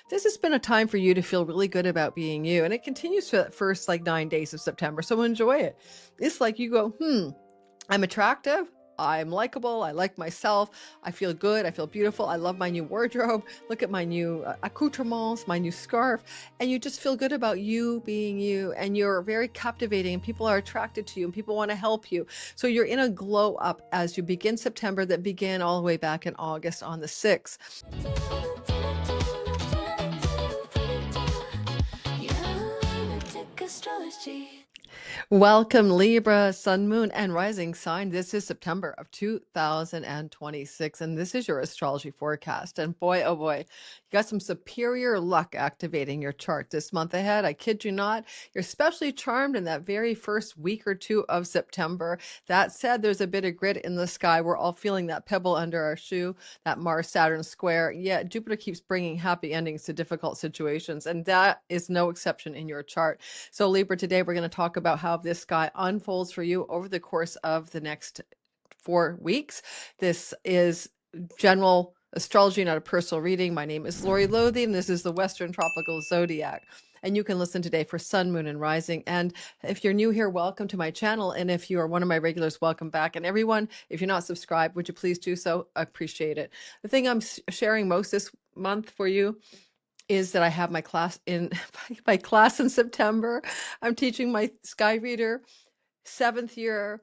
This has been a time for you to feel really good about being you, and it continues for the first 9 days of September. So enjoy it. It's like you go, I'm attractive. I'm likable. I like myself. I feel good. I feel beautiful. I love my new wardrobe. Look at my new accoutrements, my new scarf. And you just feel good about you being you. And you're very captivating and people are attracted to you and people want to help you. So you're in a glow up as you begin September that began all the way back in August on the 6th. Welcome, Libra, Sun, Moon, and Rising sign. This is September of 2026, and this is your astrology forecast. And boy, oh boy, you got some superior luck activating your chart this month ahead. I kid you not. You're especially charmed in that very first week or two of September. That said, there's a bit of grit in the sky. We're all feeling that pebble under our shoe, that Mars-Saturn square. Yeah, Jupiter keeps bringing happy endings to difficult situations, and that is no exception in your chart. So Libra, today we're going to talk about how this sky unfolds for you over the course of the next 4 weeks. This is general astrology, not a personal reading. My name is Lori Lothian. This is the Western Tropical Zodiac. And you can listen today for Sun, Moon, and Rising. And if you're new here, welcome to my channel. And if you are one of my regulars, welcome back. And everyone, if you're not subscribed, would you please do so? I appreciate it. The thing I'm sharing most this month for you is that I have my class in September. I'm teaching my Sky Reader 7th year.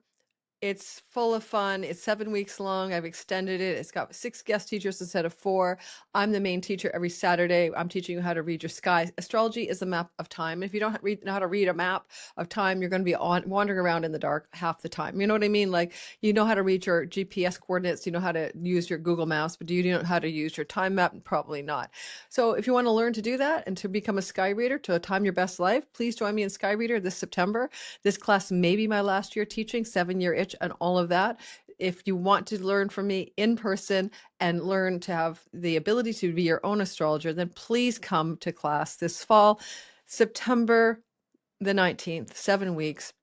It's full of fun. It's 7 weeks long. I've extended it. It's got 6 guest teachers instead of 4. I'm the main teacher every Saturday. I'm teaching you how to read your sky. Astrology is a map of time. If you don't know how to read a map of time, you're going to be wandering around in the dark half the time. You know what I mean? Like, you know how to read your GPS coordinates. You know how to use your Google Maps, but do you know how to use your time map? Probably not. So if you want to learn to do that and to become a Sky Reader, to time your best life, please join me in Sky Reader this September. This class may be my last year teaching, 7-year itch and all of that. If you want to learn from me in person and learn to have the ability to be your own astrologer, then please come to class this fall, September the 19th, 7 weeks.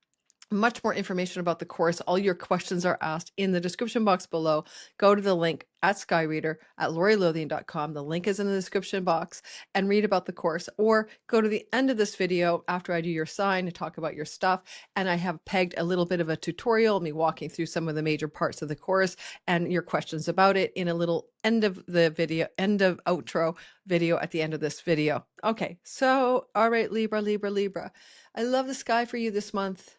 Much more information about the course. All your questions are asked in the description box below. Go to the link at Skyreader at lorilothian.com. The link is in the description box and read about the course, or go to the end of this video after I do your sign to talk about your stuff. And I have pegged a little bit of a tutorial, me walking through some of the major parts of the course and your questions about it in a little end of the video, end of outro video at the end of this video. Okay, so all right, Libra, Libra, Libra. I love the sky for you this month.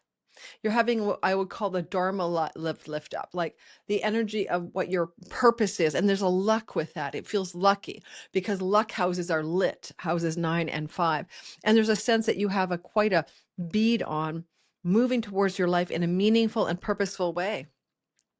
You're having what I would call the Dharma lift up, like the energy of what your purpose is. And there's a luck with that. It feels lucky because luck houses are lit, houses 9 and 5. And there's a sense that you have quite a bead on moving towards your life in a meaningful and purposeful way.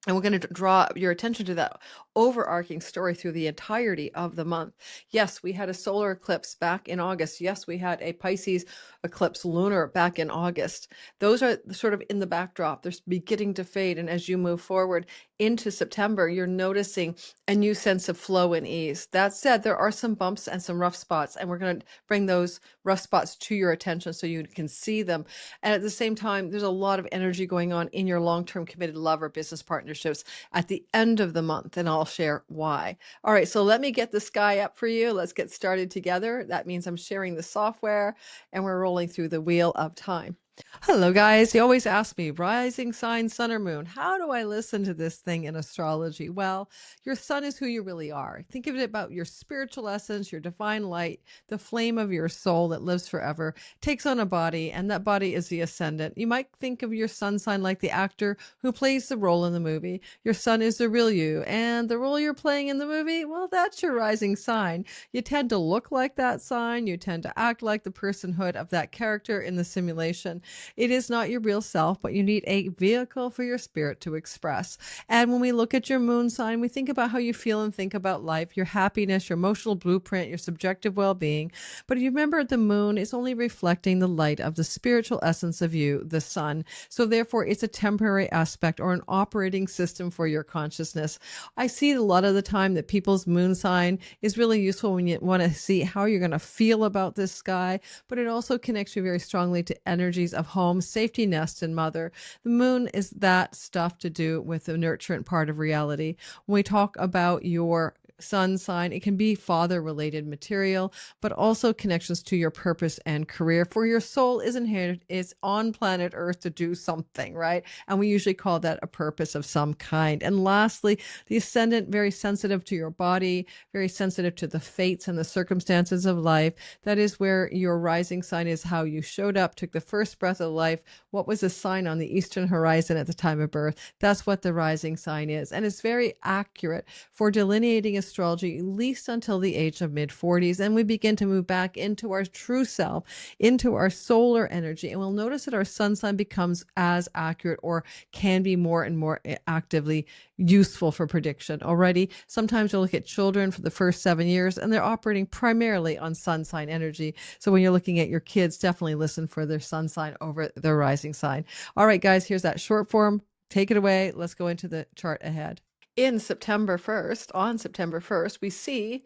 And we're going to draw your attention to that overarching story through the entirety of the month. Yes, we had a solar eclipse back in August. Yes, we had a Pisces eclipse lunar back in August. Those are sort of in the backdrop. They're beginning to fade. And as you move forward into September, you're noticing a new sense of flow and ease. That said, there are some bumps and some rough spots, and we're going to bring those rough spots to your attention so you can see them. And at the same time, there's a lot of energy going on in your long-term committed love or business partnerships at the end of the month, and I'll share why. All right, so let me get the sky up for you. Let's get started together. That means I'm sharing the software, and we're rolling through the wheel of time. Hello, guys. You always ask me, rising sign, sun or moon, how do I listen to this thing in astrology? Well, your sun is who you really are. Think of it about your spiritual essence, your divine light, the flame of your soul that lives forever, takes on a body, and that body is the ascendant. You might think of your sun sign like the actor who plays the role in the movie. Your sun is the real you, and the role you're playing in the movie, well, that's your rising sign. You tend to look like that sign. You tend to act like the personhood of that character in the simulation. It is not your real self, but you need a vehicle for your spirit to express. And when we look at your moon sign, we think about how you feel and think about life, your happiness, your emotional blueprint, your subjective well-being. But you remember the moon is only reflecting the light of the spiritual essence of you, the sun. So therefore, it's a temporary aspect or an operating system for your consciousness. I see a lot of the time that people's moon sign is really useful when you want to see how you're going to feel about this sky, but it also connects you very strongly to energies of home, safety nest, and mother. The moon is that stuff to do with the nurturant part of reality. When we talk about your sun sign. It can be father-related material, but also connections to your purpose and career. For your soul isn't here, it's on planet Earth to do something, right? And we usually call that a purpose of some kind. And lastly, the ascendant, very sensitive to your body, very sensitive to the fates and the circumstances of life. That is where your rising sign is, how you showed up, took the first breath of life. What was the sign on the eastern horizon at the time of birth? That's what the rising sign is. And it's very accurate for delineating astrology, at least until the age of mid-40s. And we begin to move back into our true self, into our solar energy. And we'll notice that our sun sign becomes as accurate, or can be more and more actively useful for prediction. Already, sometimes you'll look at children for the first 7 years and they're operating primarily on sun sign energy. So when you're looking at your kids, definitely listen for their sun sign over their rising sign. All right, guys, here's that short form. Take it away. Let's go into the chart ahead. On September 1st, we see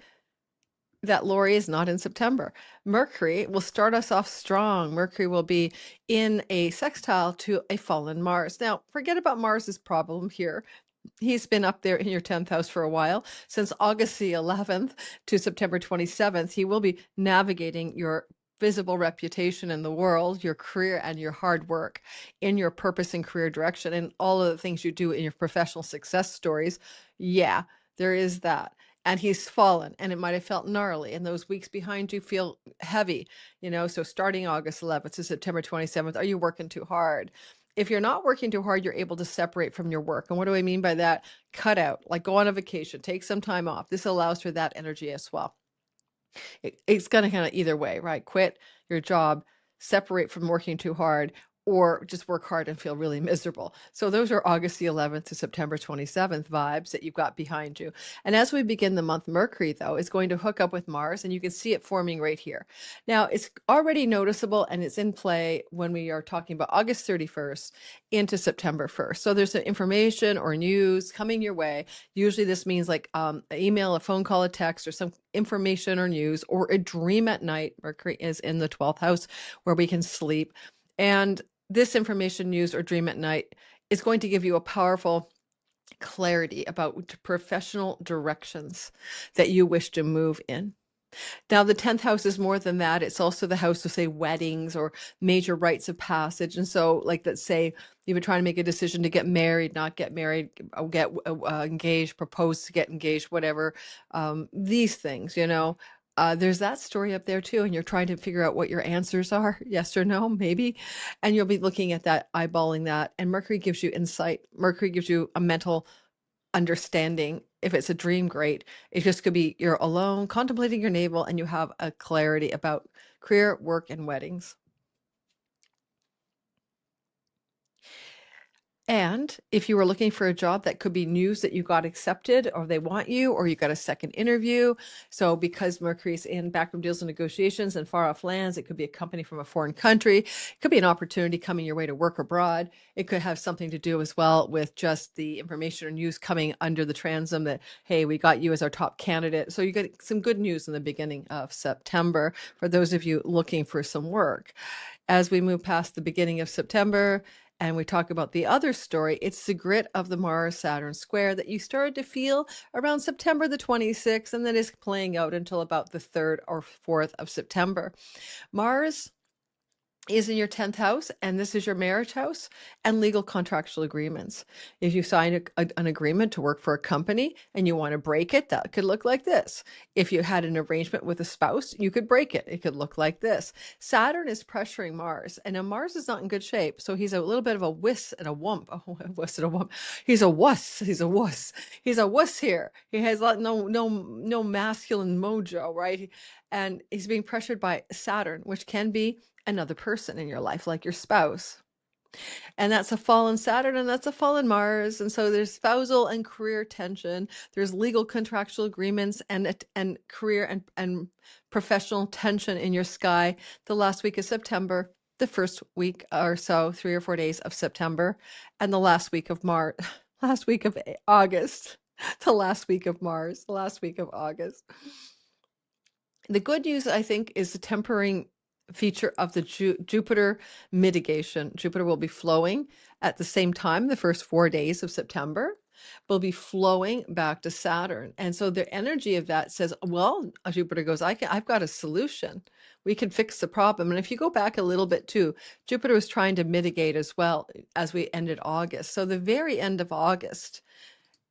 that Lori is not in September. Mercury will start us off strong. Mercury will be in a sextile to a fallen Mars. Now, forget about Mars's problem here. He's been up there in your 10th house for a while. Since August the 11th to September 27th, he will be navigating your visible reputation in the world, your career, and your hard work in your purpose and career direction, and all of the things you do in your professional success stories. Yeah, there is that. And he's fallen, and it might have felt gnarly, and those weeks behind you feel heavy, so starting August 11th to September 27th, are you working too hard? If you're not working too hard, you're able to separate from your work. And what do I mean by that? Cut out, like go on a vacation, take some time off. This allows for that energy as well. It's going to kind of either way, right? Quit your job, separate from working too hard, or just work hard and feel really miserable. So those are August the 11th to September 27th vibes that you've got behind you. And as we begin the month, Mercury, though, is going to hook up with Mars, and you can see it forming right here. Now, it's already noticeable, and it's in play when we are talking about August 31st into September 1st. So there's some information or news coming your way. Usually this means like an email, a phone call, a text, or some information or news, or a dream at night. Mercury is in the 12th house where we can sleep. And this information, news, or dream at night is going to give you a powerful clarity about professional directions that you wish to move in. Now, the 10th house is more than that. It's also the house of, say, weddings or major rites of passage. And so, like, let's say you've been trying to make a decision to get married, not get married, get engaged, propose to get engaged, whatever. These things, there's that story up there too. And you're trying to figure out what your answers are, yes or no, maybe. And you'll be looking at that, eyeballing that. And Mercury gives you insight. Mercury gives you a mental understanding. If it's a dream, great. It just could be you're alone contemplating your navel and you have a clarity about career, work, and weddings. And if you were looking for a job, that could be news that you got accepted, or they want you, or you got a second interview. So because Mercury's in backroom deals and negotiations and far off lands, it could be a company from a foreign country. It could be an opportunity coming your way to work abroad. It could have something to do as well with just the information or news coming under the transom that, hey, we got you as our top candidate. So you get some good news in the beginning of September for those of you looking for some work. As we move past the beginning of September, and we talk about the other story, it's the grit of the Mars-Saturn square that you started to feel around September the 26th, and that is playing out until about the 3rd or 4th of September. Mars is in your 10th house, and this is your marriage house and legal contractual agreements. If you sign an agreement to work for a company and you want to break it, that could look like this. If you had an arrangement with a spouse, you could break it. It could look like this. Saturn is pressuring Mars, and now Mars is not in good shape, so he's a little bit of a wuss and a wump. A wuss and a wump. He's a wuss. He's a wuss. He's a wuss here. He has no masculine mojo, right? And he's being pressured by Saturn, which can be another person in your life, like your spouse. And that's a fallen Saturn, and that's a fallen Mars. And so there's spousal and career tension. There's legal contractual agreements and career and professional tension in your sky the last week of September, the first week or so, 3 or 4 days of September, and the last week of last week of August, the last week of Mars, the last week of August. The good news, I think, is the tempering feature of the Jupiter mitigation. Jupiter will be flowing at the same time the first 4 days of September. will be flowing back to Saturn. And so the energy of that says, well, Jupiter goes, I've got a solution. We can fix the problem. And if you go back a little bit too, Jupiter was trying to mitigate as well as we ended August. So the very end of August,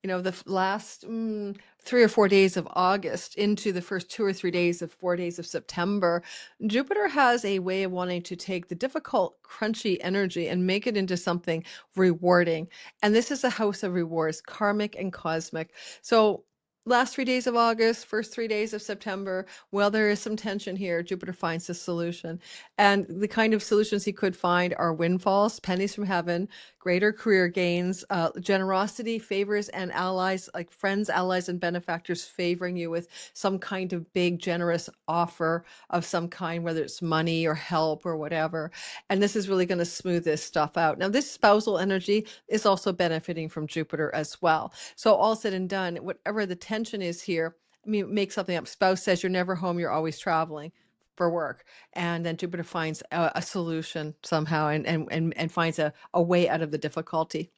the last 3 or 4 days of August into the first 2 or 3 days of 4 days of September, Jupiter has a way of wanting to take the difficult, crunchy energy and make it into something rewarding. And this is a house of rewards, karmic and cosmic. So last 3 days of August, first 3 days of September, well, there is some tension here. Jupiter finds a solution. And the kind of solutions he could find are windfalls, pennies from heaven, greater career gains, generosity, favors, and allies, like friends, allies, and benefactors favoring you with some kind of big, generous offer of some kind, whether it's money or help or whatever. And this is really going to smooth this stuff out. Now, this spousal energy is also benefiting from Jupiter as well. So all said and done, whatever the tension is here, make something up. Spouse says you're never home, you're always traveling for work, and then Jupiter finds a solution somehow and finds a way out of the difficulty.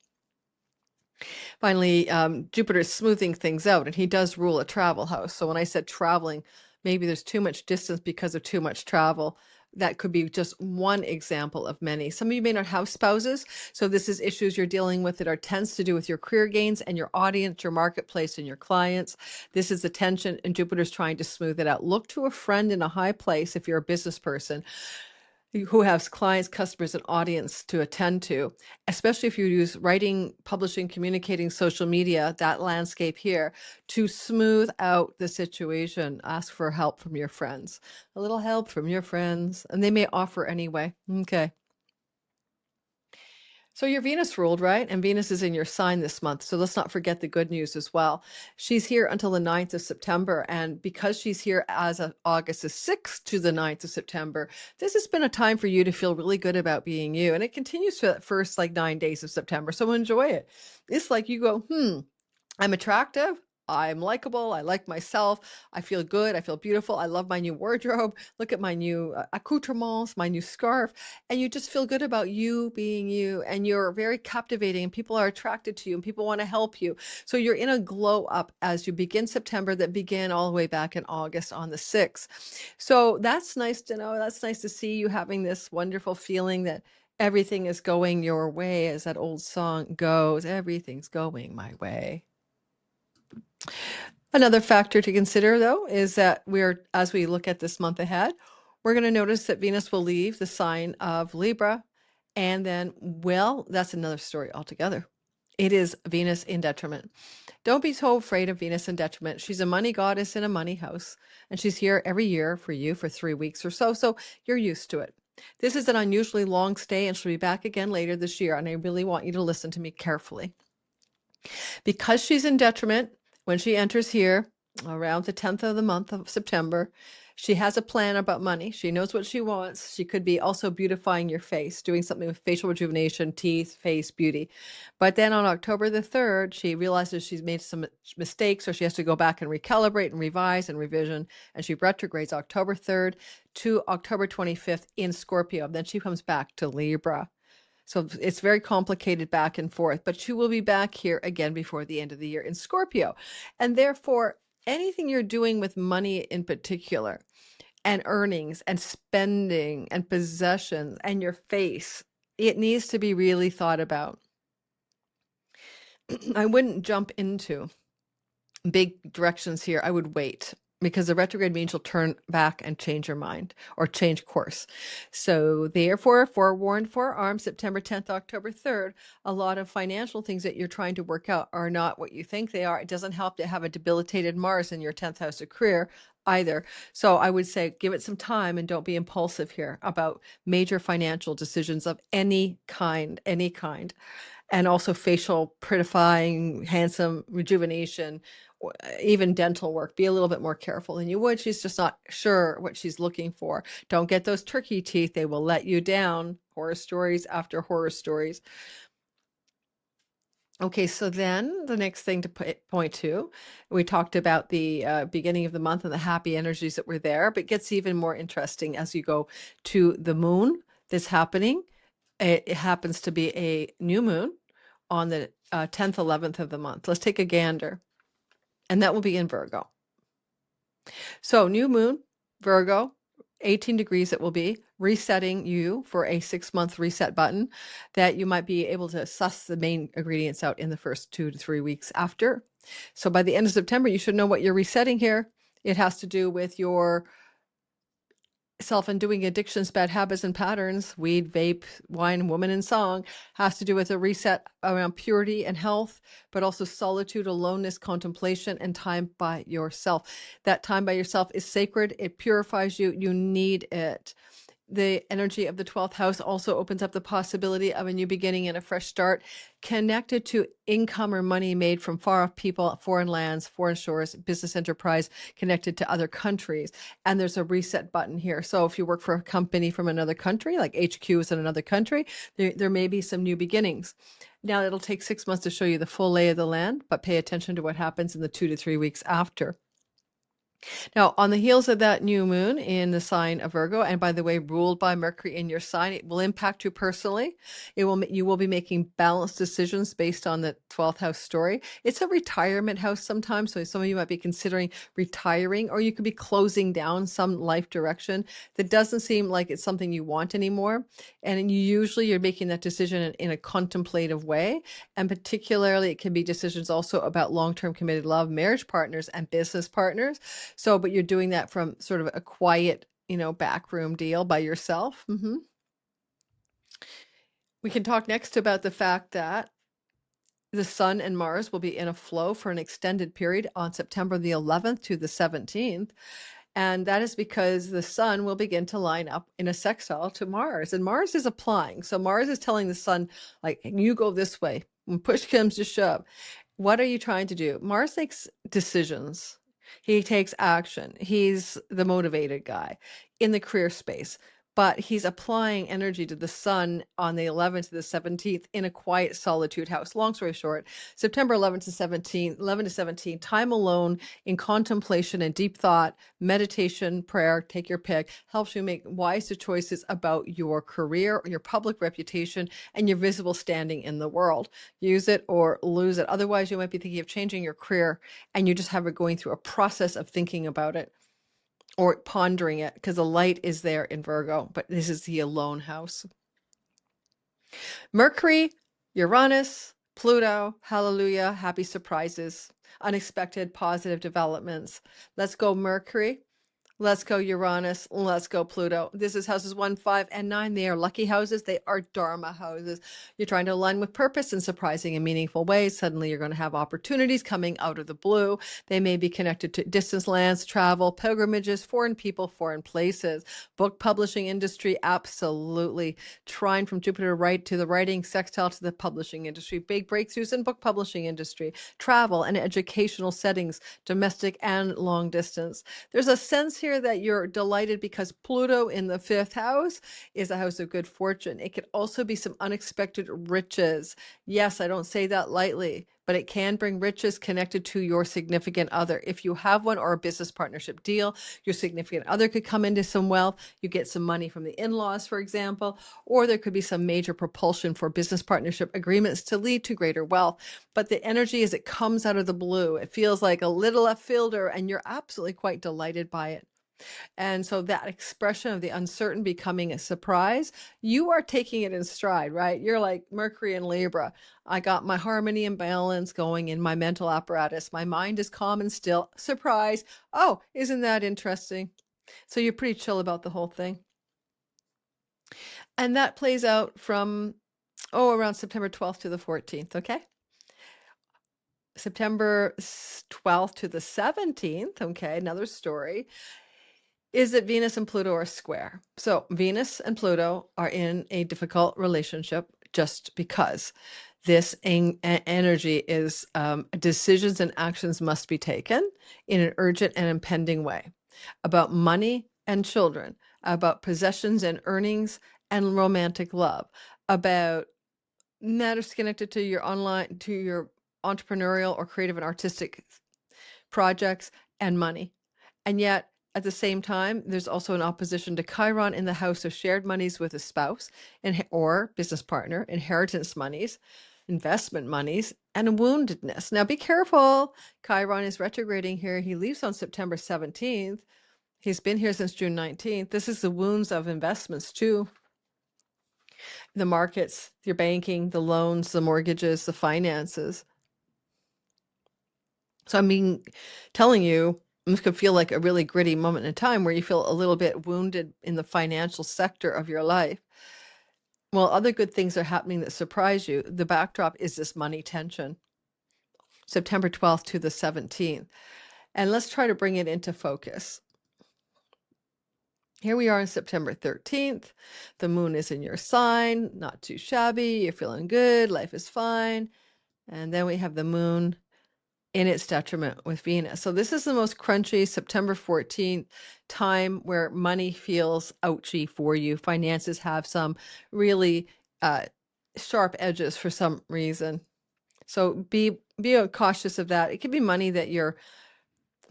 Finally, Jupiter is smoothing things out, and he does rule a travel house. So when I said traveling, maybe there's too much distance because of too much travel. That could be just one example of many. Some of you may not have spouses, so this is issues you're dealing with that tends to do with your career gains and your audience, your marketplace, and your clients. This is the tension, and Jupiter's trying to smooth it out. Look to a friend in a high place if you're a business person who has clients, customers, and audience to attend to, especially if you use writing, publishing, communicating, social media, that landscape here, to smooth out the situation. Ask for help from your friends. A little help from your friends, and they may offer anyway. Okay. So your Venus ruled, right? And Venus is in your sign this month. So let's not forget the good news as well. She's here until the 9th of September. And because she's here as of August the 6th to the 9th of September, this has been a time for you to feel really good about being you. And it continues for that first 9 days of September. So enjoy it. It's like you go, I'm attractive. I'm likable. I like myself. I feel good. I feel beautiful. I love my new wardrobe. Look at my new accoutrements, my new scarf. And you just feel good about you being you. And you're very captivating and people are attracted to you and people want to help you. So you're in a glow up as you begin September that began all the way back in August on the 6th. So that's nice to know. That's nice to see you having this wonderful feeling that everything is going your way, as that old song goes. Everything's going my way. Another factor to consider, though, is that as we look at this month ahead, we're going to notice that Venus will leave the sign of Libra. And then, well, that's another story altogether. It is Venus in detriment. Don't be so afraid of Venus in detriment. She's a money goddess in a money house, and she's here every year for you for 3 weeks or so. So you're used to it. This is an unusually long stay, and she'll be back again later this year. And I really want you to listen to me carefully. Because she's in detriment, when she enters here around the 10th of the month of September, she has a plan about money. She knows what she wants. She could be also beautifying your face, doing something with facial rejuvenation, teeth, face, beauty. But then on October the 3rd, she realizes she's made some mistakes, or she has to go back and recalibrate and revise and revision. And she retrogrades October 3rd to October 25th in Scorpio. Then she comes back to Libra. So it's very complicated back and forth, but she will be back here again before the end of the year in Scorpio. And therefore, anything you're doing with money in particular, and earnings and spending and possessions and your face, it needs to be really thought about. I wouldn't jump into big directions here. I would wait, because the retrograde means you'll turn back and change your mind or change course. So therefore, forewarned, forearmed, September 10th, October 3rd, a lot of financial things that you're trying to work out are not what you think they are. It doesn't help to have a debilitated Mars in your 10th house of career either. So I would say give it some time and don't be impulsive here about major financial decisions of any kind. And also facial prettifying, handsome rejuvenation, even dental work. Be a little bit more careful than you would. She's just not sure what she's looking for. Don't get those turkey teeth. They will let you down. Horror stories after horror stories. Okay, so then the next thing to point to, we talked about the beginning of the month and the happy energies that were there, but it gets even more interesting as you go to the moon that's happening. It happens to be a new moon on the 10th, 11th of the month. Let's take a gander. And that will be in Virgo. So new moon, Virgo, 18 degrees it will be, resetting you for a 6-month reset button that you might be able to suss the main ingredients out in the first 2 to 3 weeks after. So by the end of September, you should know what you're resetting here. It has to do with your self-undoing addictions, bad habits and patterns, weed, vape, wine, woman and song, has to do with a reset around purity and health, but also solitude, aloneness, contemplation, and time by yourself. That time by yourself is sacred. It purifies you. You need it. The energy of the 12th house also opens up the possibility of a new beginning and a fresh start connected to income or money made from far off people, foreign lands, foreign shores, business enterprise connected to other countries. And there's a reset button here. So if you work for a company from another country, like HQ is in another country, there may be some new beginnings. Now it'll take 6 months to show you the full lay of the land, but pay attention to what happens in the 2 to 3 weeks after. Now, on the heels of that new moon in the sign of Virgo, and by the way, ruled by Mercury in your sign, it will impact you personally. You will be making balanced decisions based on the 12th house story. It's a retirement house sometimes, so some of you might be considering retiring, or you could be closing down some life direction that doesn't seem like it's something you want anymore. And you're making that decision in a contemplative way. And particularly, it can be decisions also about long-term committed love, marriage partners, and business partners. So, but you're doing that from sort of a quiet, backroom deal by yourself. We can talk next about the fact that the Sun and Mars will be in a flow for an extended period on September the 11th to the 17th. And that is because the Sun will begin to line up in a sextile to Mars. And Mars is applying. So Mars is telling the Sun, like, you go this way. When push comes to shove. What are you trying to do? Mars makes decisions. He takes action. He's the motivated guy in the career space. But he's applying energy to the Sun on the 11th to the 17th in a quiet solitude house. Long story short, September 11th to 17, 11 to 17, time alone in contemplation and deep thought, meditation, prayer, take your pick, helps you make wiser choices about your career, your public reputation, and your visible standing in the world. Use it or lose it. Otherwise, you might be thinking of changing your career and you just have it going through a process of thinking about it or pondering it, because the light is there in Virgo, but this is the alone house. Mercury, Uranus, Pluto, hallelujah, happy surprises, unexpected positive developments. Let's go Mercury. Let's go Uranus. Let's go Pluto. This is houses 1, 5, and 9. They are lucky houses. They are Dharma houses. You're trying to align with purpose in surprising and meaningful ways. Suddenly you're going to have opportunities coming out of the blue. They may be connected to distant lands, travel, pilgrimages, foreign people, foreign places. Book publishing industry, absolutely. Trine from Jupiter right to the writing, sextile to the publishing industry. Big breakthroughs in book publishing industry. Travel and educational settings, domestic and long distance. There's a sense here that you're delighted because Pluto in the 5th house is a house of good fortune. It could also be some unexpected riches. Yes, I don't say that lightly, but it can bring riches connected to your significant other. If you have one or a business partnership deal, your significant other could come into some wealth. You get some money from the in-laws, for example, or there could be some major propulsion for business partnership agreements to lead to greater wealth. But the energy as it comes out of the blue, it feels like a little left fielder, and you're absolutely quite delighted by it. And so that expression of the uncertain becoming a surprise, you are taking it in stride, right? You're like Mercury and Libra. I got my harmony and balance going in my mental apparatus. My mind is calm and still. Surprise. Oh, isn't that interesting? So you're pretty chill about the whole thing. And that plays out from, around September 12th to the 14th, okay? September 12th to the 17th, okay, another story, is that Venus and Pluto are square. So Venus and Pluto are in a difficult relationship just because this energy is decisions and actions must be taken in an urgent and impending way about money and children, about possessions and earnings and romantic love, about matters connected to your entrepreneurial or creative and artistic projects and money. And yet, at the same time, there's also an opposition to Chiron in the house of shared monies with a spouse or business partner, inheritance monies, investment monies, and woundedness. Now be careful. Chiron is retrograding here. He leaves on September 17th. He's been here since June 19th. This is the wounds of investments too. The markets, your banking, the loans, the mortgages, the finances. So telling you, this could feel like a really gritty moment in time where you feel a little bit wounded in the financial sector of your life. Well, other good things are happening that surprise you. The backdrop is this money tension, September 12th to the 17th. And let's try to bring it into focus. Here we are on September 13th. The moon is in your sign, not too shabby. You're feeling good. Life is fine. And then we have the moon in its detriment with Venus. So this is the most crunchy September 14th time where money feels ouchy for you. Finances have some really sharp edges for some reason. So be cautious of that. It could be money that you're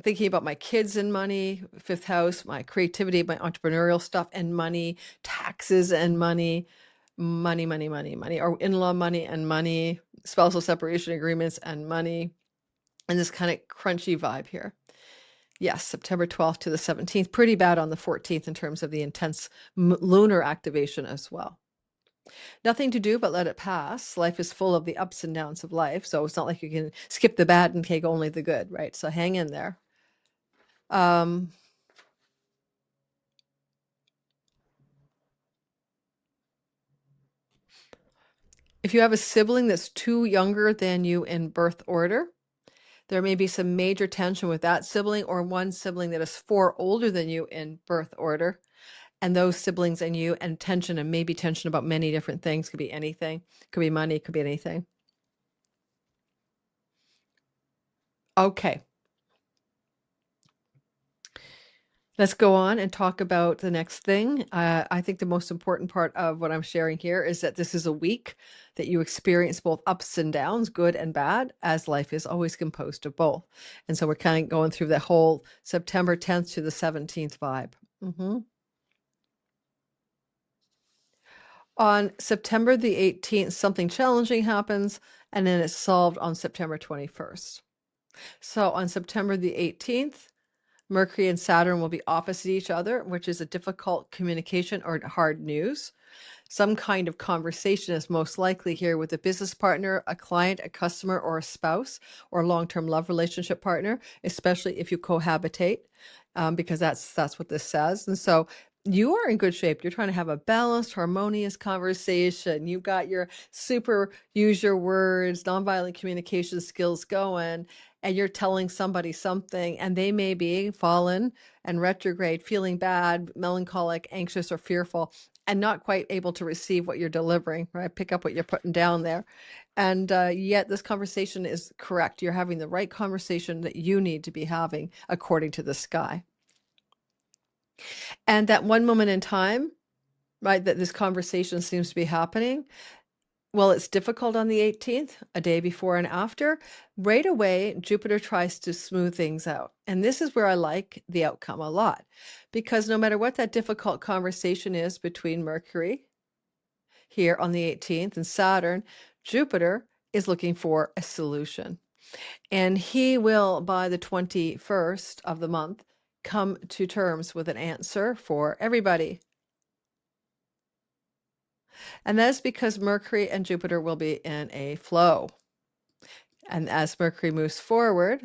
thinking about, my kids and money, fifth house, my creativity, my entrepreneurial stuff and money, taxes and money, or in-law money and money, spousal separation agreements and money, and this kind of crunchy vibe here. Yes, September 12th to the 17th, pretty bad on the 14th in terms of the intense lunar activation as well. Nothing to do but let it pass. Life is full of the ups and downs of life, so it's not like you can skip the bad and take only the good, right? So hang in there. If you have a sibling that's 2 younger than you in birth order, there may be some major tension with that sibling, or one sibling that is 4 older than you in birth order, and those siblings and you, and tension, and maybe tension about many different things. Could be anything, could be money, could be anything. Okay. Let's go on and talk about the next thing. I think the most important part of what I'm sharing here is that this is a week that you experience both ups and downs, good and bad, as life is always composed of both. And so we're kind of going through the whole September 10th to the 17th vibe. On September the 18th, something challenging happens, and then it's solved on September 21st. So on September the 18th, Mercury and Saturn will be opposite each other, which is a difficult communication or hard news. Some kind of conversation is most likely here with a business partner, a client, a customer, or a spouse, or long-term love relationship partner, especially if you cohabitate, because that's what this says. And so you are in good shape. You're trying to have a balanced, harmonious conversation. You've got your super use your words, nonviolent communication skills going, and you're telling somebody something, and they may be fallen and retrograde, feeling bad, melancholic, anxious, or fearful, and not quite able to receive what you're delivering, right? Pick up what you're putting down there. And yet this conversation is correct. You're having the right conversation that you need to be having according to the sky. And that one moment in time, right, that this conversation seems to be happening, well, it's difficult on the 18th, a day before and after. Right away, Jupiter tries to smooth things out. And this is where I like the outcome a lot, because no matter what that difficult conversation is between Mercury here on the 18th and Saturn, Jupiter is looking for a solution. And he will, by the 21st of the month, come to terms with an answer for everybody. And that is because Mercury and Jupiter will be in a flow. And as Mercury moves forward,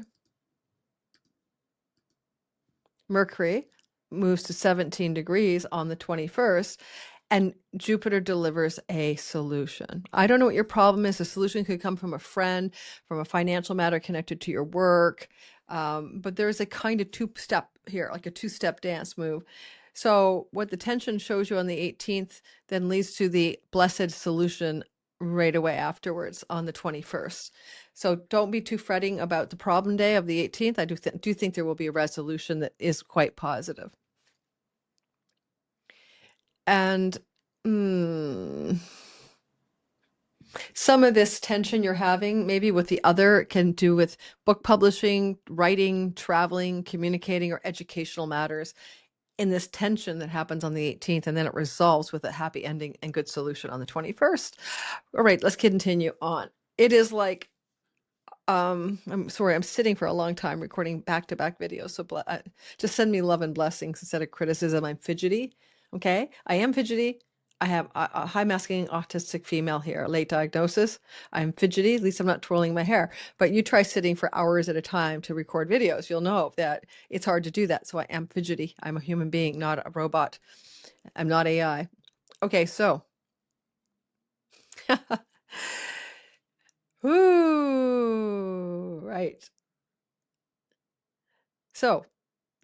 Mercury moves to 17 degrees on the 21st, and Jupiter delivers a solution. I don't know what your problem is. A solution could come from a friend, from a financial matter connected to your work, but there's a kind of two-step here, like a two-step dance move. So what the tension shows you on the 18th then leads to the blessed solution right away afterwards on the 21st. So don't be too fretting about the problem day of the 18th. I do think there will be a resolution that is quite positive. And some of this tension you're having, maybe with the other, can do with book publishing, writing, traveling, communicating, or educational matters, in this tension that happens on the 18th, and then it resolves with a happy ending and good solution on the 21st. All right, let's continue on. It is like, I'm sorry, I'm sitting for a long time recording back-to-back videos. So just send me love and blessings instead of criticism. I'm fidgety. Okay. I am fidgety. I have a high masculine autistic female here, late diagnosis. I'm fidgety. At least I'm not twirling my hair. But you try sitting for hours at a time to record videos. You'll know that it's hard to do that. So I am fidgety. I'm a human being, not a robot. I'm not AI. Okay. So, ooh, right. So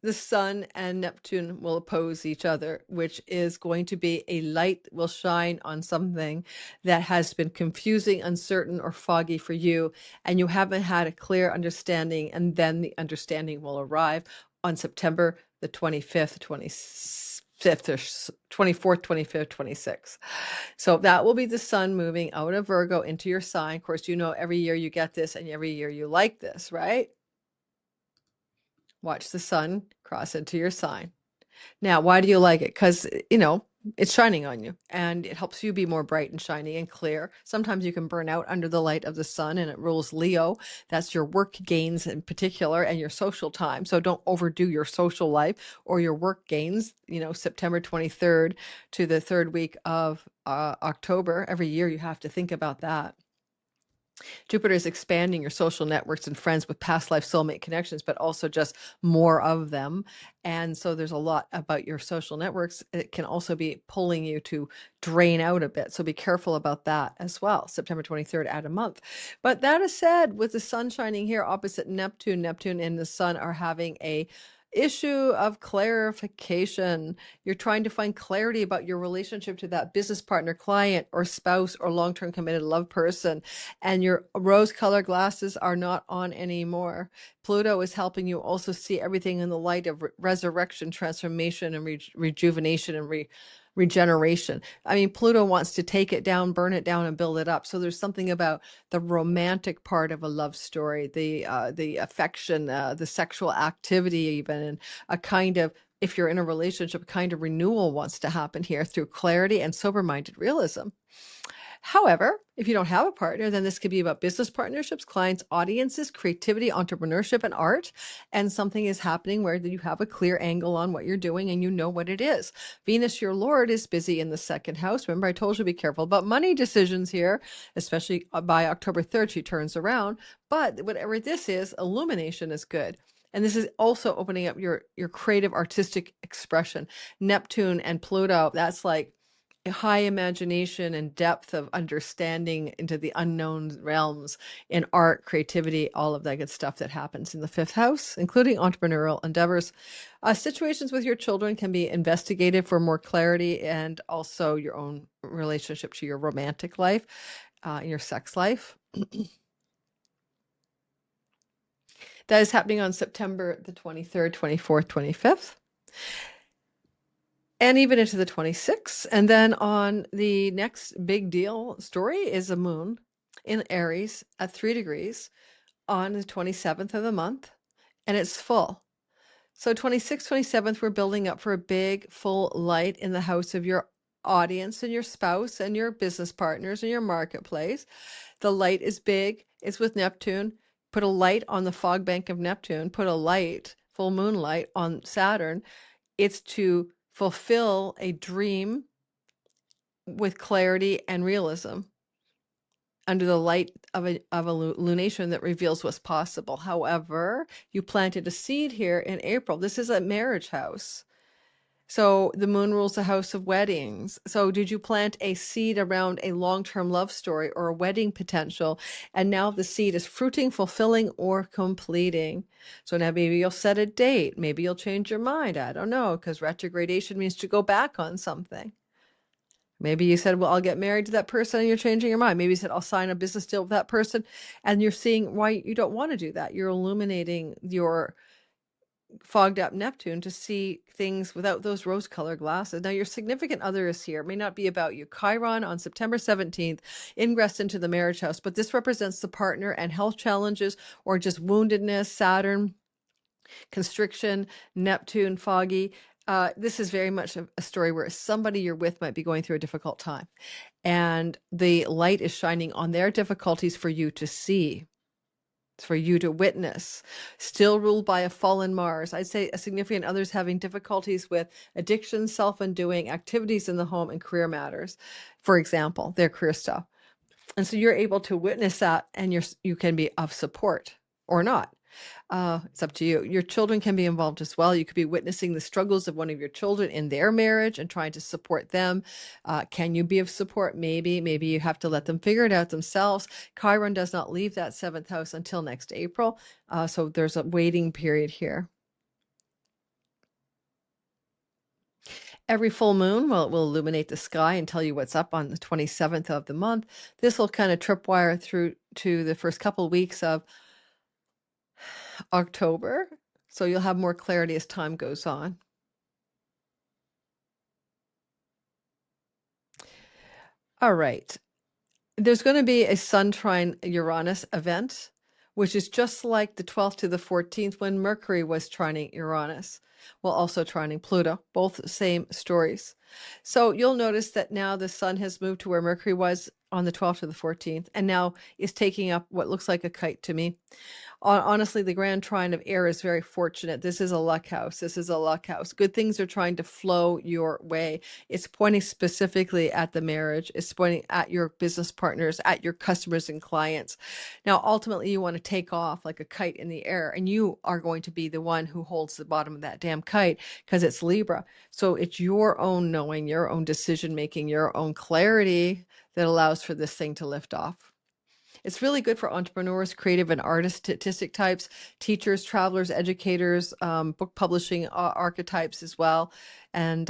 the sun and Neptune will oppose each other, which is going to be a light will shine on something that has been confusing, uncertain, or foggy for you, and you haven't had a clear understanding, and then the understanding will arrive on September the 25th, 25th, or 24th, 25th, 26th. So that will be the sun moving out of Virgo into your sign. Of course, you know every year you get this, and every year you like this, right? Watch the sun cross into your sign. Now, why do you like it? Because, it's shining on you and it helps you be more bright and shiny and clear. Sometimes you can burn out under the light of the sun, and it rules Leo. That's your work gains in particular and your social time. So don't overdo your social life or your work gains. September 23rd to the third week of October. Every year you have to think about that. Jupiter is expanding your social networks and friends with past life soulmate connections, but also just more of them. And so there's a lot about your social networks. It can also be pulling you to drain out a bit. So be careful about that as well. September 23rd, add a month. But that is said, with the sun shining here opposite Neptune, Neptune and the sun are having a issue of clarification. You're trying to find clarity about your relationship to that business partner, client, or spouse, or long-term committed love person, and your rose-colored glasses are not on anymore. Pluto is helping you also see everything in the light of resurrection, transformation, and rejuvenation and regeneration. I mean, Pluto wants to take it down, burn it down, and build it up. So there's something about the romantic part of a love story, the affection, the sexual activity, even, and a kind of, if you're in a relationship, a kind of renewal wants to happen here through clarity and sober-minded realism. However, if you don't have a partner, then this could be about business partnerships, clients, audiences, creativity, entrepreneurship, and art. And something is happening where you have a clear angle on what you're doing and you know what it is. Venus, your Lord, is busy in the second house. Remember, I told you to be careful about money decisions here, especially by October 3rd, she turns around. But whatever this is, illumination is good. And this is also opening up your creative artistic expression. Neptune and Pluto, that's like high imagination and depth of understanding into the unknown realms in art, creativity, all of that good stuff that happens in the fifth house, including entrepreneurial endeavors. Situations with your children can be investigated for more clarity, and also your own relationship to your romantic life, your sex life. That is happening on September the 23rd, 24th, 25th. And even into the 26th. And then on the next big deal story is a moon in Aries at 3 degrees on the 27th of the month, and it's full. So 26th, 27th, we're building up for a big full light in the house of your audience and your spouse and your business partners and your marketplace. The light is big. It's with Neptune. Put a light on the fog bank of Neptune. Put a light, full moonlight, on Saturn. It's to fulfill a dream with clarity and realism under the light of a lunation that reveals what's possible. However, you planted a seed here in April. This is a marriage house. So the moon rules the house of weddings. So did you plant a seed around a long-term love story or a wedding potential? And now the seed is fruiting, fulfilling, or completing. So now maybe you'll set a date. Maybe you'll change your mind. I don't know, because retrogradation means to go back on something. Maybe you said, well, I'll get married to that person, and you're changing your mind. Maybe you said, I'll sign a business deal with that person, and you're seeing why you don't want to do that. You're illuminating your fogged up Neptune to see things without those rose-colored glasses. Now, your significant other is here. It may not be about you. Chiron on September 17th ingressed into the marriage house, but this represents the partner and health challenges or just woundedness, Saturn, constriction, Neptune, foggy. This is very much a story where somebody you're with might be going through a difficult time, and the light is shining on their difficulties for you to see, for you to witness. Still ruled by a fallen Mars. I'd say a significant other's having difficulties with addiction, self-undoing, activities in the home, and career matters, for example, their career stuff. And so you're able to witness that, and you can be of support or not. It's up to you. Your children can be involved as well. You could be witnessing the struggles of one of your children in their marriage and trying to support them. Can you be of support? Maybe you have to let them figure it out themselves. Chiron does not leave that 7th house until next April. So there's a waiting period here. Every full moon will illuminate the sky and tell you what's up on the 27th of the month. This will kind of tripwire through to the first couple weeks of October. So you'll have more clarity as time goes on. All right. There's going to be a Sun trine Uranus event, which is just like the 12th to the 14th when Mercury was trining Uranus, while also trining Pluto, both the same stories. So you'll notice that now the Sun has moved to where Mercury was on the 12th to the 14th, and now is taking up what looks like a kite to me. Honestly, the grand trine of air is very fortunate. This is a luck house. This is a luck house. Good things are trying to flow your way. It's pointing specifically at the marriage. It's pointing at your business partners, at your customers and clients. Now, ultimately, you want to take off like a kite in the air, and you are going to be the one who holds the bottom of that damn kite because it's Libra. So it's your own knowing, your own decision making, your own clarity that allows for this thing to lift off. It's really good for entrepreneurs, creative and artistic types, teachers, travelers, educators, book publishing archetypes as well, and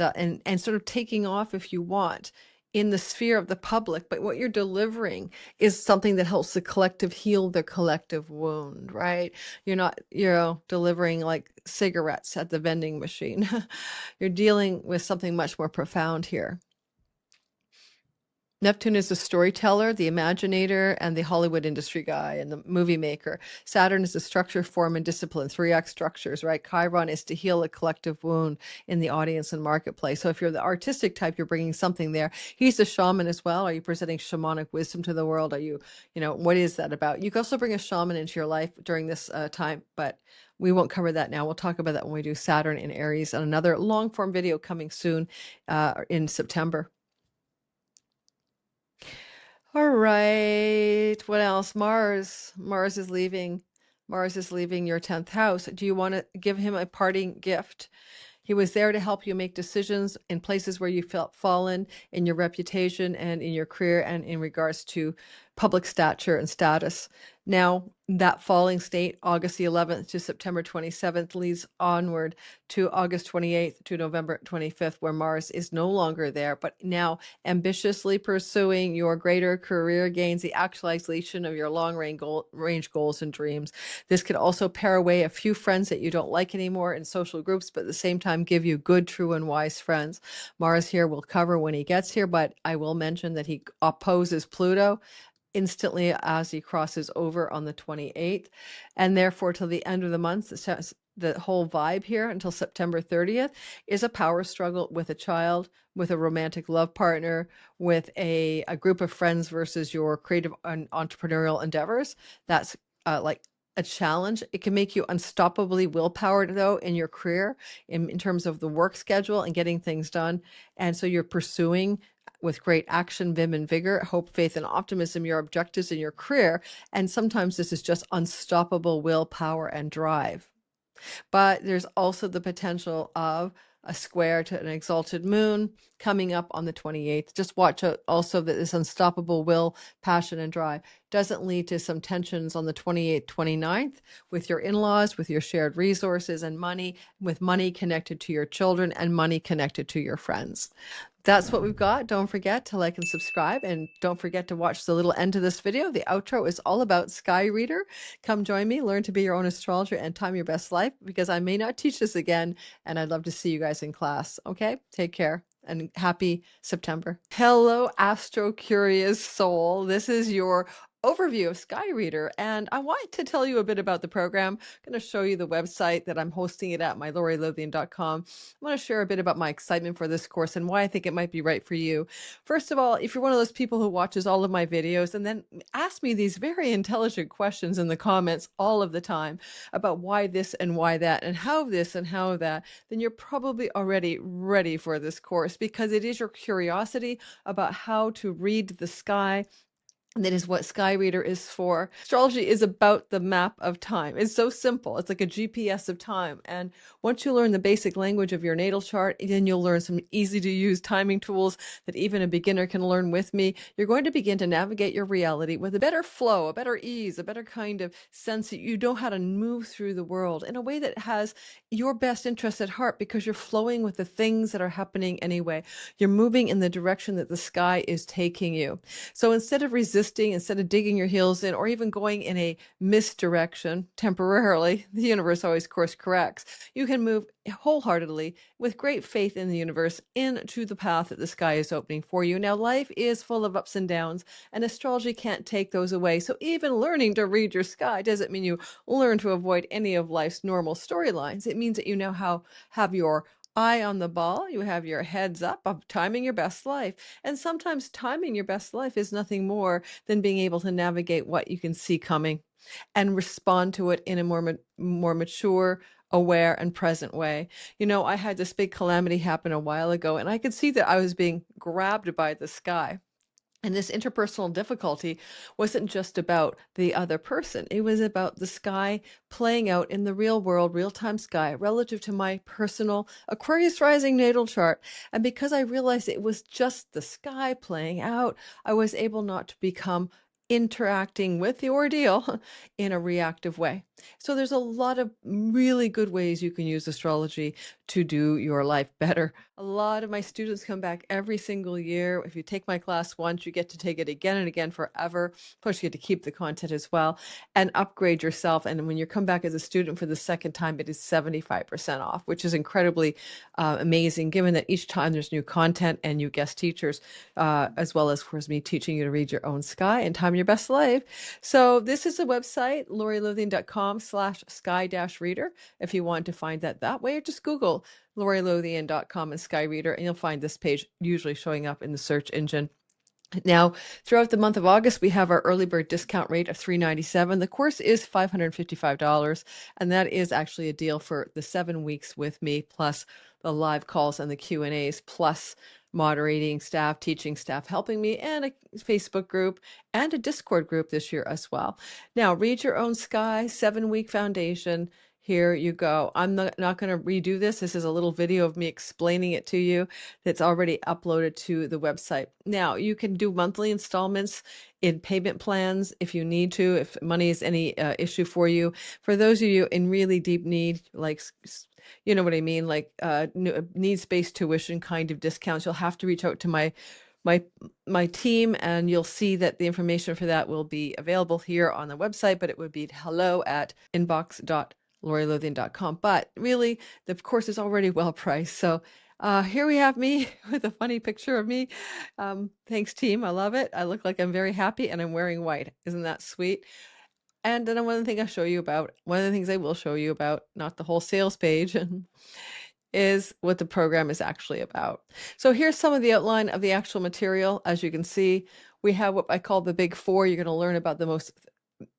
sort of taking off if you want in the sphere of the public. But what you're delivering is something that helps the collective heal the collective wound, right? You're not, delivering like cigarettes at the vending machine. You're dealing with something much more profound here. Neptune is the storyteller, the imaginator, and the Hollywood industry guy and the movie maker. Saturn is the structure, form, and discipline, 3x structures, right? Chiron is to heal a collective wound in the audience and marketplace. So if you're the artistic type, you're bringing something there. He's a shaman as well. Are you presenting shamanic wisdom to the world? Are you, what is that about? You can also bring a shaman into your life during this time, but we won't cover that now. We'll talk about that when we do Saturn in Aries and another long form video coming soon in September. All right. What else? Mars. Mars is leaving. Mars is leaving your 10th house. Do you want to give him a parting gift? He was there to help you make decisions in places where you felt fallen in your reputation and in your career and in regards to public stature and status. Now, that falling state, August the 11th to September 27th, leads onward to August 28th to November 25th, where Mars is no longer there, but now ambitiously pursuing your greater career gains, the actualization of your long-range goals and dreams. This could also pare away a few friends that you don't like anymore in social groups, but at the same time give you good, true, and wise friends. Mars here will cover when he gets here, but I will mention that he opposes Pluto instantly as he crosses over on the 28th, and therefore till the end of the month, the whole vibe here until September 30th is a power struggle with a child, with a romantic love partner, with a group of friends versus your creative and entrepreneurial endeavors. That's like a challenge. It can make you unstoppably willpowered though in your career in terms of the work schedule and getting things done. And so you're pursuing with great action, vim, and vigor, hope, faith, and optimism, your objectives in your career. And sometimes this is just unstoppable willpower and drive. But there's also the potential of a square to an exalted moon coming up on the 28th. Just watch out also that this unstoppable will, passion, and drive doesn't lead to some tensions on the 28th, 29th with your in-laws, with your shared resources and money, with money connected to your children and money connected to your friends. That's what we've got. Don't forget to like and subscribe, and don't forget to watch the little end of this video. The outro is all about Sky Reader. Come join me, learn to be your own astrologer and time your best life, because I may not teach this again, and I'd love to see you guys in class. Okay, take care and happy September. Hello, Astro Curious soul. This is your overview of Sky Reader, and I want to tell you a bit about the program. I'm going to show you the website that I'm hosting it at, mylorilothian.com. I want to share a bit about my excitement for this course and why I think it might be right for you. First of all, if you're one of those people who watches all of my videos and then ask me these very intelligent questions in the comments all of the time about why this and why that and how this and how that, then you're probably already ready for this course, because it is your curiosity about how to read the sky. And that is what Sky Reader is for. Astrology is about the map of time. It's so simple. It's like a GPS of time. And once you learn the basic language of your natal chart, then you'll learn some easy to use timing tools that even a beginner can learn with me. You're going to begin to navigate your reality with a better flow, a better ease, a better kind of sense that you know how to move through the world in a way that has your best interest at heart, because you're flowing with the things that are happening anyway. You're moving in the direction that the sky is taking you. So instead of resisting, instead of digging your heels in, or even going in a misdirection temporarily, the universe always course corrects. You can move wholeheartedly with great faith in the universe into the path that the sky is opening for you. Now, life is full of ups and downs, and astrology can't take those away. So even learning to read your sky doesn't mean you learn to avoid any of life's normal storylines. It means that you now have your eye on the ball, you have your heads up of timing your best life. And sometimes timing your best life is nothing more than being able to navigate what you can see coming and respond to it in a more mature, aware, and present way. You know, I had this big calamity happen a while ago, and I could see that I was being grabbed by the sky. And this interpersonal difficulty wasn't just about the other person. It was about the sky playing out in the real world, real-time sky, relative to my personal Aquarius rising natal chart. And because I realized it was just the sky playing out, I was able not to become interacting with the ordeal in a reactive way. So there's a lot of really good ways you can use astrology to do your life better. A lot of my students come back every single year. If you take my class once, you get to take it again and again forever. Plus, you get to keep the content as well and upgrade yourself. And when you come back as a student for the second time, it is 75% off, which is incredibly amazing, given that each time there's new content and new guest teachers, as well as, of course, me teaching you to read your own sky and time your best life. So this is a website, lorilothian.com/sky-reader. If you want to find that way, or just Google lorilothian.com and Sky Reader, and you'll find this page usually showing up in the search engine. Now, throughout the month of August, we have our early bird discount rate of $397. The course is $555, and that is actually a deal for the 7 weeks with me, plus the live calls and the Q&As, plus moderating staff, teaching staff helping me, and a Facebook group and a Discord group this year as well. Now, read your own sky, 7-week foundation. Here you go. I'm not going to redo this. This is a little video of me explaining it to you that's already uploaded to the website. Now, you can do monthly installments in payment plans if you need to, if money is any issue for you. For those of you in really deep need, like, you know what I mean, like needs-based tuition kind of discounts, you'll have to reach out to my team, and you'll see that the information for that will be available here on the website, but it would be hello@inbox.lorilothian.com. But really, the course is already well priced. So here we have me with a funny picture of me. Thanks, team. I love it. I look like I'm very happy, and I'm wearing white. Isn't that sweet? And then one of the things I will show you about, not the whole sales page, is what the program is actually about. So here's some of the outline of the actual material. As you can see, we have what I call the big four. You're going to learn about the most.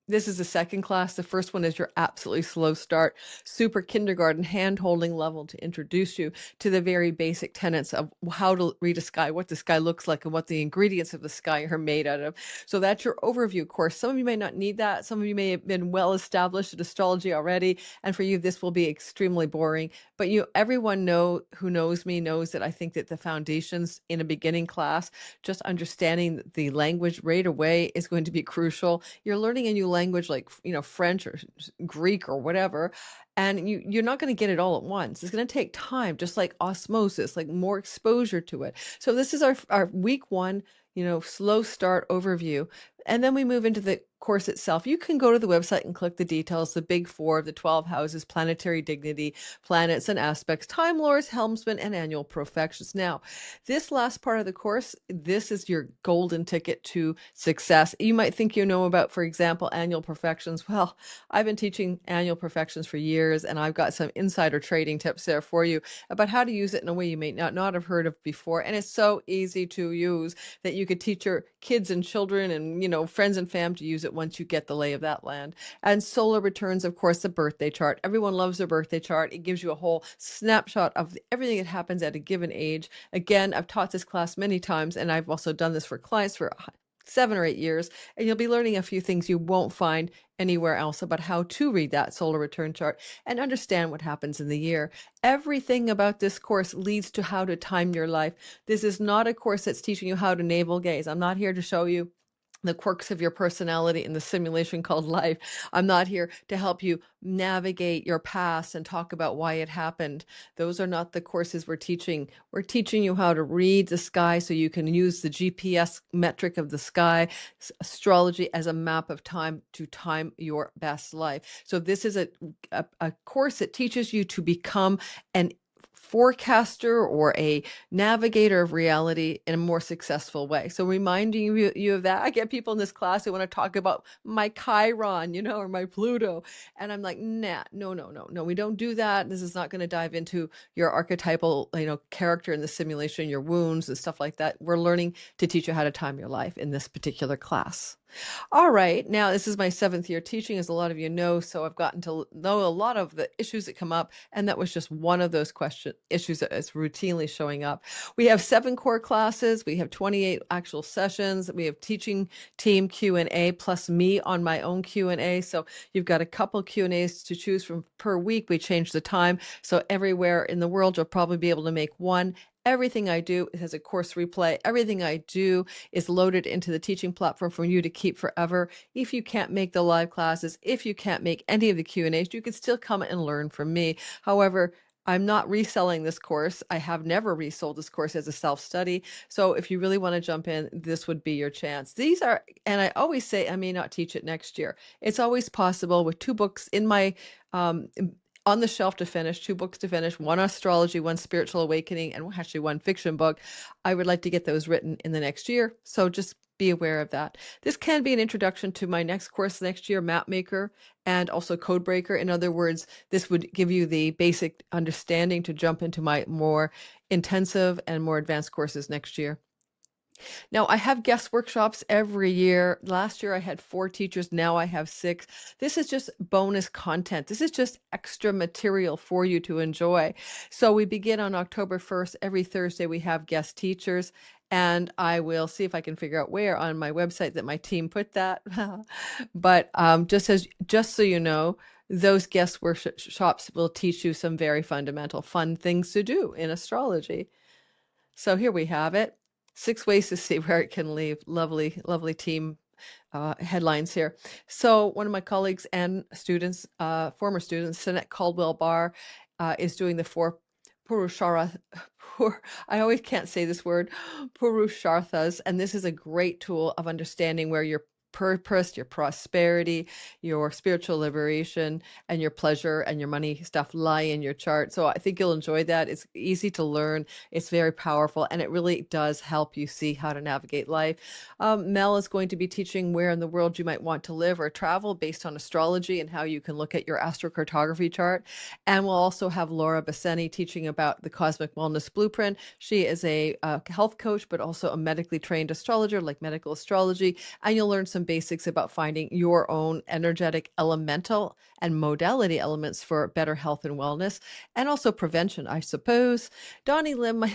This is the second class. The first one is your absolutely slow start, super kindergarten hand-holding level to introduce you to the very basic tenets of how to read a sky, what the sky looks like, and what the ingredients of the sky are made out of. So that's your overview course. Some of you may not need that. Some of you may have been well established at astrology already, and for you, this will be extremely boring. But everyone who knows me knows that I think that the foundations in a beginning class, just understanding the language right away, is going to be crucial. You're learning a new language like French or Greek or whatever, And you're not going to get it all at once. It's going to take time, just like osmosis, like more exposure to it. So this is our week one, slow start overview. And then we move into the course itself. You can go to the website and click the details, the big four of the 12 houses, planetary dignity, planets and aspects, time lords, helmsmen, and annual profections. Now, this last part of the course, this is your golden ticket to success. You might think you know about, for example, annual perfections. Well, I've been teaching annual perfections for years, and I've got some insider trading tips there for you about how to use it in a way you may not have heard of before. And it's so easy to use that you could teach your kids and children and, friends and fam to use it once you get the lay of that land. And solar returns, of course, the birthday chart. Everyone loves their birthday chart. It gives you a whole snapshot of everything that happens at a given age. Again, I've taught this class many times, and I've also done this for clients for 7 or 8 years, and you'll be learning a few things you won't find anywhere else about how to read that solar return chart and understand what happens in the year. Everything about this course leads to how to time your life. This is not a course that's teaching you how to navel gaze. I'm not here to show you the quirks of your personality in the simulation called life. I'm not here to help you navigate your past and talk about why it happened. Those are not the courses we're teaching. We're teaching you how to read the sky so you can use the GPS metric of the sky, astrology as a map of time to time your best life. So this is a course that teaches you to become an forecaster or a navigator of reality in a more successful way. So reminding you of that. I get people in this class who want to talk about my Chiron, or my Pluto. And I'm like, nah, no, we don't do that. This is not going to dive into your archetypal, character in the simulation, your wounds and stuff like that. We're learning to teach you how to time your life in this particular class. All right. Now, this is my 7th year teaching, as a lot of you know, so I've gotten to know a lot of the issues that come up, and that was just one of those issues that is routinely showing up. We have 7 core classes. We have 28 actual sessions. We have teaching team Q&A plus me on my own Q&A. So you've got a couple Q&As to choose from per week. We change the time. So everywhere in the world, you'll probably be able to make one. Everything I do has a course replay. Everything I do is loaded into the teaching platform for you to keep forever. If you can't make the live classes, if you can't make any of the Q&As, you can still come and learn from me. However, I'm not reselling this course. I have never resold this course as a self-study. So if you really want to jump in, this would be your chance. These are, and I always say I may not teach it next year. It's always possible with 2 books in my on the shelf to finish, 2 books to finish, 1 astrology, 1 spiritual awakening, and actually 1 fiction book. I would like to get those written in the next year. So just be aware of that. This can be an introduction to my next course next year, Mapmaker, and also Codebreaker. In other words, this would give you the basic understanding to jump into my more intensive and more advanced courses next year. Now, I have guest workshops every year. Last year, I had 4 teachers. Now I have 6. This is just bonus content. This is just extra material for you to enjoy. So we begin on October 1st. Every Thursday, we have guest teachers. And I will see if I can figure out where on my website that my team put that. But just so you know, those guest workshops will teach you some very fundamental, fun things to do in astrology. So here we have it. 6 ways to see where it can lead. Lovely, lovely team headlines here. So one of my colleagues and students, former students, Sinette Caldwell-Barr, is doing the 4 I always can't say this word, Purusharthas, and this is a great tool of understanding where your purpose, your prosperity, your spiritual liberation, and your pleasure and your money stuff lie in your chart. So I think you'll enjoy that. It's easy to learn. It's very powerful, and it really does help you see how to navigate life. Mel is going to be teaching where in the world you might want to live or travel based on astrology and how you can look at your astrocartography chart. And we'll also have Laura Basseni teaching about the Cosmic Wellness Blueprint. She is a health coach, but also a medically trained astrologer, like medical astrology, and you'll learn some basics about finding your own energetic elemental and modality elements for better health and wellness, and also prevention, I suppose. Donnie Lim, my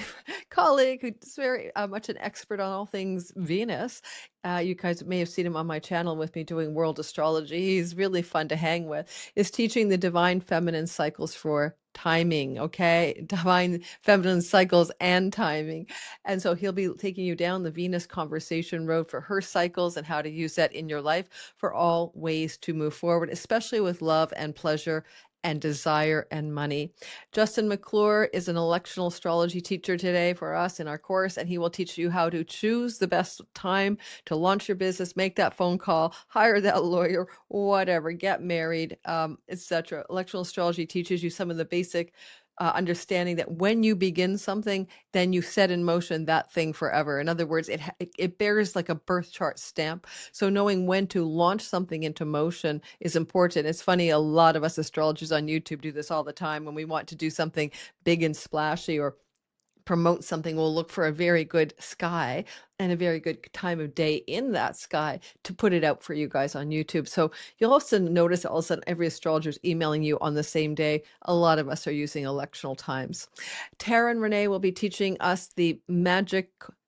colleague, who's very much an expert on all things Venus. You guys may have seen him on my channel with me doing world astrology. He's really fun to hang with. Is teaching the divine feminine cycles for timing, okay? Divine feminine cycles and timing. And so he'll be taking you down the Venus conversation road for her cycles and how to use that in your life for all ways to move forward, especially with love and pleasure and desire and money. Justin McClure is an electional astrology teacher today for us in our course, and he will teach you how to choose the best time to launch your business, make that phone call, hire that lawyer, whatever, get married, etc. Electional astrology teaches you some of the basic understanding that when you begin something, then you set in motion that thing forever. In other words, it bears like a birth chart stamp. So knowing when to launch something into motion is important. It's funny, a lot of us astrologers on YouTube do this all the time. When we want to do something big and splashy or promote something, we'll look for a very good sky and a very good time of day in that sky to put it out for you guys on YouTube. So you'll also notice all of a sudden every astrologer is emailing you on the same day. A lot of us are using electional times. Tara and Renee will be teaching us the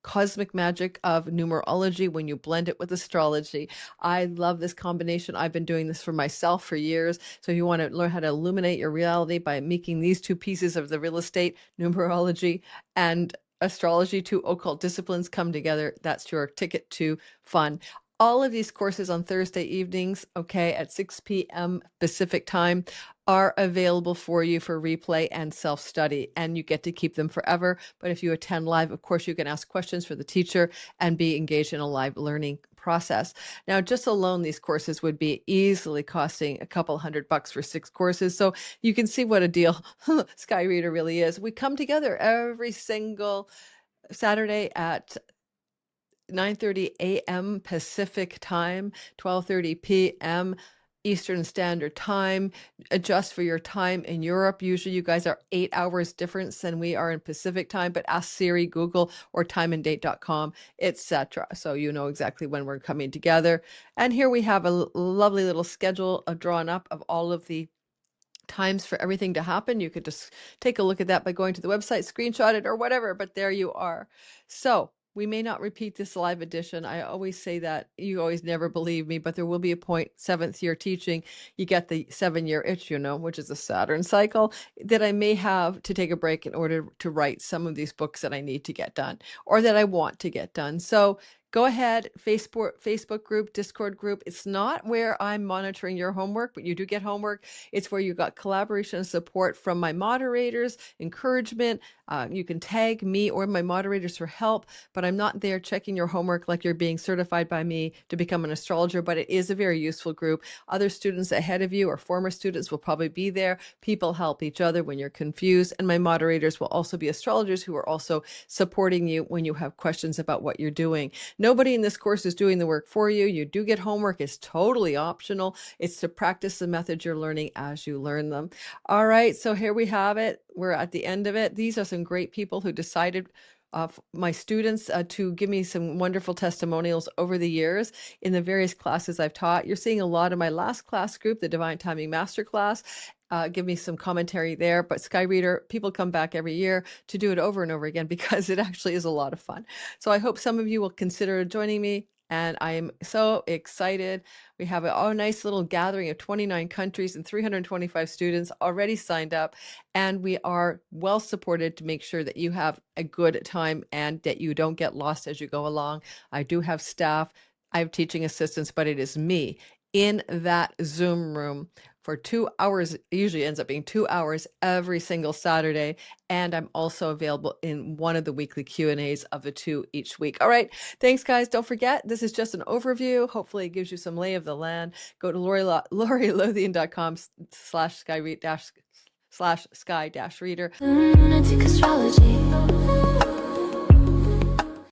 cosmic magic of numerology when you blend it with astrology. I love this combination. I've been doing this for myself for years. So if you want to learn how to illuminate your reality by making these two pieces of the real estate, numerology and astrology, two occult disciplines come together, that's your ticket to fun. All of these courses on Thursday evenings, okay, at 6 p.m. Pacific time, are available for you for replay and self-study, and you get to keep them forever. But if you attend live, of course, you can ask questions for the teacher and be engaged in a live learning process. Now, just alone, these courses would be easily costing a couple $100 for 6 courses. So you can see what a deal Sky Reader really is. We come together every single Saturday at 9:30 a.m. Pacific time, 12:30 p.m. Eastern Standard Time. Adjust for your time in Europe. Usually you guys are 8 hours difference than we are in Pacific time, but ask Siri, Google, or timeanddate.com, etc. So you know exactly when we're coming together. And here we have a lovely little schedule drawn up of all of the times for everything to happen. You could just take a look at that by going to the website, screenshot it or whatever, but there you are. So we may not repeat this live edition. I always say that. You always never believe me, but there will be a point, 7th year teaching, you get the 7-year itch, which is a Saturn cycle, that I may have to take a break in order to write some of these books that I need to get done or that I want to get done. So go ahead, Facebook group, Discord group. It's not where I'm monitoring your homework, but you do get homework. It's where you got collaboration and support from my moderators, encouragement. You can tag me or my moderators for help, but I'm not there checking your homework like you're being certified by me to become an astrologer, but it is a very useful group. Other students ahead of you or former students will probably be there. People help each other when you're confused, and my moderators will also be astrologers who are also supporting you when you have questions about what you're doing. Nobody in this course is doing the work for you. You do get homework. It's totally optional. It's to practice the methods you're learning as you learn them. All right, so here we have it. We're at the end of it. These are some great people who decided, my students, to give me some wonderful testimonials over the years in the various classes I've taught. You're seeing a lot of my last class group, the Divine Timing Masterclass. Give me some commentary there, but Sky Reader, people come back every year to do it over and over again because it actually is a lot of fun. So I hope some of you will consider joining me, and I am so excited. We have a nice little gathering of 29 countries and 325 students already signed up, and we are well supported to make sure that you have a good time and that you don't get lost as you go along. I do have staff, I have teaching assistants, but it is me in that Zoom room for 2 hours. It usually ends up being 2 hours every single Saturday. And I'm also available in one of the weekly Q&As of the 2 each week. All right. Thanks, guys. Don't forget, this is just an overview. Hopefully it gives you some lay of the land. Go to LoriLothian.com/sky-reader. Lunatic astrology.